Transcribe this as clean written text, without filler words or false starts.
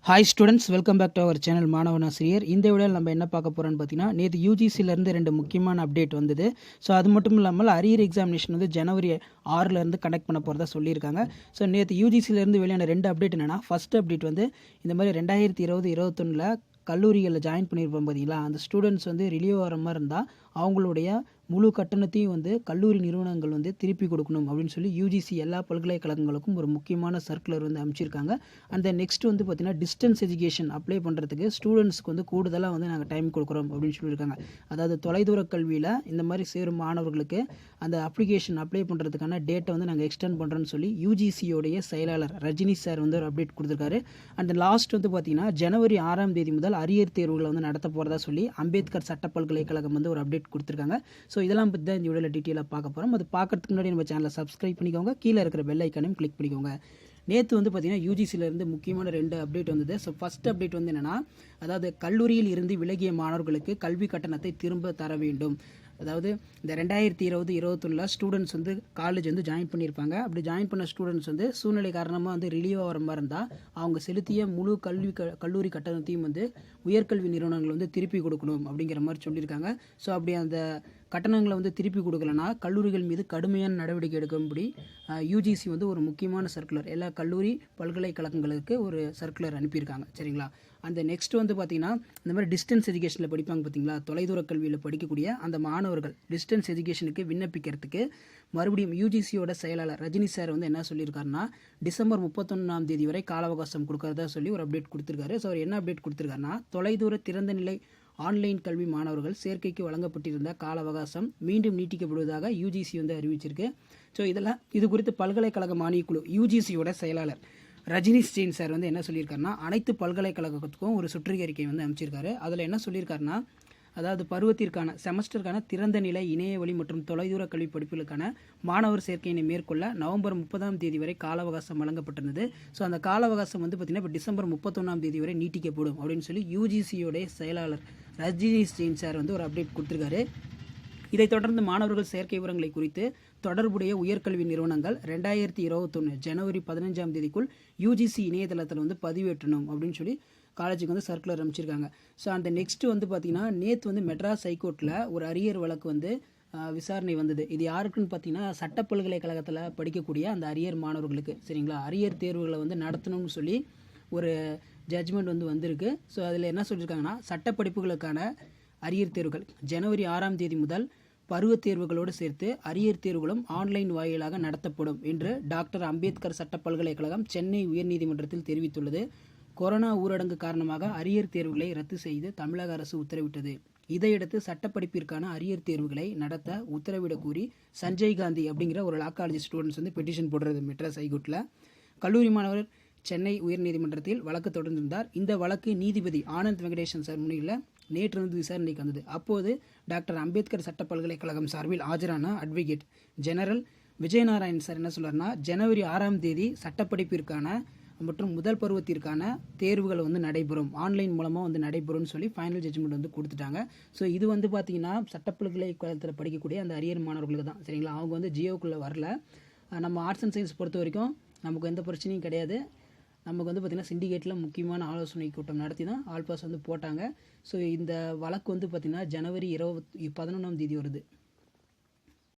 Hi students, welcome back to our channel மாணவன் ஆசிரியர். இந்த வீடியோவில் நம்ம என்ன பார்க்க போகிறோன்னு பார்த்தீங்கன்னா, நேற்று யூஜிசிலேருந்து 2 முக்கியமான அப்டேட் வந்தது. ஸோ அது மட்டும் இல்லாமல் அரியர் எக்ஸாமினேஷன் வந்து ஜனவரி 6லேருந்து கண்டக்ட் பண்ண போகிறதா சொல்லியிருக்காங்க. ஸோ நேற்று யூஜிசிலேருந்து வெளியான 2 அப்டேட் என்னென்னா, ஃபஸ்ட் அப்டேட் வந்து இந்த மாதிரி 2020-21 கல்லூரிகளில் ஜாயின் பண்ணியிருப்போம் பார்த்தீங்களா, அந்த ஸ்டூடெண்ட்ஸ் வந்து ரிலீவ் ஆகிற மாதிரி இருந்தால் அவங்களுடைய முழு கட்டணத்தையும் வந்து கல்லூரி நிறுவனங்கள் வந்து திருப்பி கொடுக்கணும் அப்படின்னு சொல்லி யூஜிசி எல்லா பல்கலைக்கழகங்களுக்கும் ஒரு முக்கியமான சர்க்குலர் வந்து அமைச்சிருக்காங்க. அந்த நெக்ஸ்ட் வந்து பார்த்திங்கன்னா, டிஸ்டன்ஸ் எஜுகேஷன் அப்ளை பண்ணுறதுக்கு ஸ்டூடெண்ட்ஸ்க்கு வந்து கூடுதலாக வந்து நாங்கள் டைம் கொடுக்குறோம் அப்படின்னு சொல்லியிருக்காங்க. அதாவது தொலைதூர கல்வியில் இந்த மாதிரி சேரும் மாணவர்களுக்கு அந்த அப்ளிகேஷன் அப்ளை பண்ணுறதுக்கான டேட்டை வந்து நாங்கள் எக்ஸ்டெண்ட் பண்ணுறோன்னு சொல்லி யூஜிசியோடைய செயலாளர் ரஜினி சார் வந்து ஒரு அப்டேட் கொடுத்துருக்காரு. அந்த லாஸ்ட் வந்து பார்த்திங்கன்னா, ஜனவரி 6ஆம் தேதி முதல் அரியர் தேர்வுகளை வந்து நடத்த போகிறதா சொல்லி அம்பேத்கர் சட்ட பல்கலைக்கழகம் வந்து ஒரு அப்டேட் கொடுத்துருக்காங்க. ஸோ இதெல்லாம் பற்றி தான் இந்த வீடியோவில் டீட்டெயிலாக பார்க்க போகிறோம். அது பார்க்கறதுக்கு முன்னாடி நம்ம சேனலை சப்ஸ்கிரைப் பண்ணிக்கோங்க, கீழே இருக்கிற பெல் ஐக்கானையும் கிளிக் பண்ணிக்கோங்க. நேற்று வந்து பார்த்திங்கன்னா, யூஜிசியிலேருந்து முக்கியமான 2 அப்டேட் வந்தது. ஸோ ஃபஸ்ட் அப்டேட் வந்து என்னென்னா, அதாவது கல்லூரியில் இருந்து விலகிய மாணவர்களுக்கு கல்வி கட்டணத்தை திரும்ப தர வேண்டும். அதாவது இந்த 2020-21 ஸ்டூடெண்ட்ஸ் வந்து காலேஜ் வந்து ஜாயின் பண்ணியிருப்பாங்க. அப்படி ஜாயின் பண்ண ஸ்டூடெண்ட்ஸ் வந்து சூழ்நிலை காரணமாக வந்து ரிலீவ் ஆகிற மாதிரி இருந்தால் அவங்க செலுத்திய முழு கல்லூரி கட்டணத்தையும் வந்து உயர்கல்வி நிறுவனங்கள் வந்து திருப்பி கொடுக்கணும் அப்படிங்கிற மாதிரி சொல்லியிருக்காங்க. ஸோ அப்படி அந்த கட்டணங்களை வந்து திருப்பி கொடுக்கலனா கல்லூரிகள் மீது கடுமையான நடவடிக்கை எடுக்கும்படி யூஜிசி வந்து ஒரு முக்கியமான சர்க்குலர் எல்லா கல்லூரி பல்கலைக்கழகங்களுக்கு ஒரு சர்க்குலர் அனுப்பியிருக்காங்க. சரிங்களா? அந்த நெக்ஸ்ட் வந்து பார்த்திங்கன்னா, இந்த மாதிரி டிஸ்டன்ஸ் எஜுகேஷனில் படிப்பாங்க பார்த்தீங்களா, தொலைதூர கல்வியில் படிக்கக்கூடிய அந்த மாணவர்கள் டிஸ்டன்ஸ் எஜுகேஷனுக்கு விண்ணப்பிக்கிறதுக்கு மறுபடியும் யூஜிசியோட செயலாளர் ரஜினி சார் வந்து என்ன சொல்லியிருக்காருன்னா, டிசம்பர் 31ஆம் தேதி வரை கால அவகாசம் கொடுக்கறதா சொல்லி ஒரு அப்டேட் கொடுத்துருக்காரு. ஸோ அவர் என்ன அப்டேட் கொடுத்துருக்காருன்னா, தொலைதூர திறந்த நிலை ஆன்லைன் கல்வி மாணவர்கள் சேர்க்கைக்கு வழங்கப்பட்டிருந்த கால அவகாசம் மீண்டும் நீட்டிக்கப்படுவதாக யூஜிசி வந்து அறிவிச்சிருக்கு. ஸோ இது குறித்து பல்கலைக்கழக மானியக்குழு யூஜிசியோட செயலாளர் ரஜினி ஸ்டீன் சார் வந்து என்ன சொல்லியிருக்காருன்னா, அனைத்து பல்கலைக்கழகத்துக்கும் ஒரு சுற்றறிக்கை வந்து அமைச்சிருக்காரு. அதில் என்ன சொல்லியிருக்காருன்னா, அதாவது பருவத்திற்கான செமஸ்டருக்கான திறந்த நிலை இணைய வழி மற்றும் தொலைதூர கல்வி படிப்புகளுக்கான மாணவர் சேர்க்கையினை மேற்கொள்ள நவம்பர் 30ஆம் தேதி வரை கால அவகாசம் வழங்கப்பட்டிருந்தது. ஸோ அந்த கால அவகாசம் வந்து பார்த்திங்கன்னா, இப்போ டிசம்பர் 31ஆம் தேதி வரை நீட்டிக்கப்படும் அப்படின்னு சொல்லி யூஜிசியோடைய செயலாளர் ரஜினி ஸ்டீன் சார் வந்து ஒரு அப்டேட் கொடுத்துருக்காரு. இதைத் தொடர்ந்து மாணவர்கள் சேர்க்கை விவரங்களை குறித்து தொடர்புடைய உயர்கல்வி நிறுவனங்கள் 2021 ஜனவரி 15ஆம் தேதிக்குள் யூஜிசி இணையதளத்தில் வந்து பதிவேற்றணும் அப்படின்னு சொல்லி காலேஜுக்கு வந்து சர்க்குலர் அமைச்சிருக்காங்க. ஸோ அந்த நெக்ஸ்ட் வந்து பார்த்திங்கன்னா, நேற்று வந்து மெட்ராஸ் ஹைகோர்ட்டில் ஒரு அரியர் வழக்கு வந்து விசாரணை வந்தது. இது யாருக்குன்னு பார்த்தீங்கன்னா, சட்ட பல்கலைக்கழகத்தில் படிக்கக்கூடிய அந்த அரியர் மாணவர்களுக்கு. சரிங்களா? அரியர் தேர்வுகளை வந்து நடத்தணும்னு சொல்லி ஒரு ஜட்ஜ்மெண்ட் வந்து வந்திருக்கு. ஸோ அதில் என்ன சொல்லியிருக்காங்கன்னா, சட்ட படிப்புகளுக்கான அரியர் தேர்வுகள் ஜனவரி 6ஆம் தேதி முதல் பருவத் தேர்வுகளோடு சேர்த்து அரியர் தேர்வுகளும் ஆன்லைன் வாயிலாக நடத்தப்படும் என்று டாக்டர் அம்பேத்கர் சட்ட பல்கலைக்கழகம் சென்னை உயர்நீதிமன்றத்தில் தெரிவித்துள்ளது. கொரோனா ஊரடங்கு காரணமாக அரியர் தேர்வுகளை ரத்து செய்து தமிழக அரசு உத்தரவிட்டது. இதையடுத்து சட்டப்படிப்பிற்கான அரியர் தேர்வுகளை நடத்த உத்தரவிடக் கோரி சஞ்சய் காந்தி அப்படிங்கிற ஒரு லா காலேஜ் ஸ்டூடெண்ட்ஸ் வந்து பெட்டிஷன் போடுறது மெட்ராஸ் ஹைகோர்ட்டில். கல்லூரி மாணவர் சென்னை உயர்நீதிமன்றத்தில் வழக்கு தொடர்ந்திருந்தார். இந்த வழக்கு நீதிபதி ஆனந்த் வெங்கடேசன் சார் முன்னிலையில் நேற்று வந்து விசாரணைக்கு வந்தது. அப்போது டாக்டர் அம்பேத்கர் சட்ட பல்கலைக்கழகம் சார்பில் ஆஜரான அட்வொகேட் ஜெனரல் விஜயநாராயண் சார் என்ன சொல்றாருன்னா, ஜனவரி 6ஆம் தேதி சட்டப்படிப்பிற்கான மற்றும் முதல் பருவத்திற்கான தேர்வுகள் வந்து நடைபெறும், ஆன்லைன் மூலமாக வந்து நடைபெறும்னு சொல்லி ஃபைனல் ஜட்ஜ்மெண்ட் வந்து கொடுத்துட்டாங்க. ஸோ இது வந்து பார்த்தீங்கன்னா, சட்டப்பல்கலைக்கழகத்தில் படிக்கக்கூடிய அந்த அரியர் மாணவர்களுக்கு தான். சரிங்களா? அவங்க வந்து ஜியோக்குள்ளே வரல. நம்ம ஆர்ட்ஸ் அண்ட் சயின்ஸ் பொறுத்த வரைக்கும் நமக்கு எந்த பிரச்சனையும் கிடையாது. நமக்கு வந்து பார்த்திங்கன்னா, சிண்டிகேட்டில் முக்கியமான ஆலோசனை கூட்டம் நடத்தி தான் ஆல் பாஸ் வந்து போட்டாங்க. ஸோ இந்த வழக்கு வந்து பார்த்திங்கன்னா, ஜனவரி 11ஆம் தேதி வருது.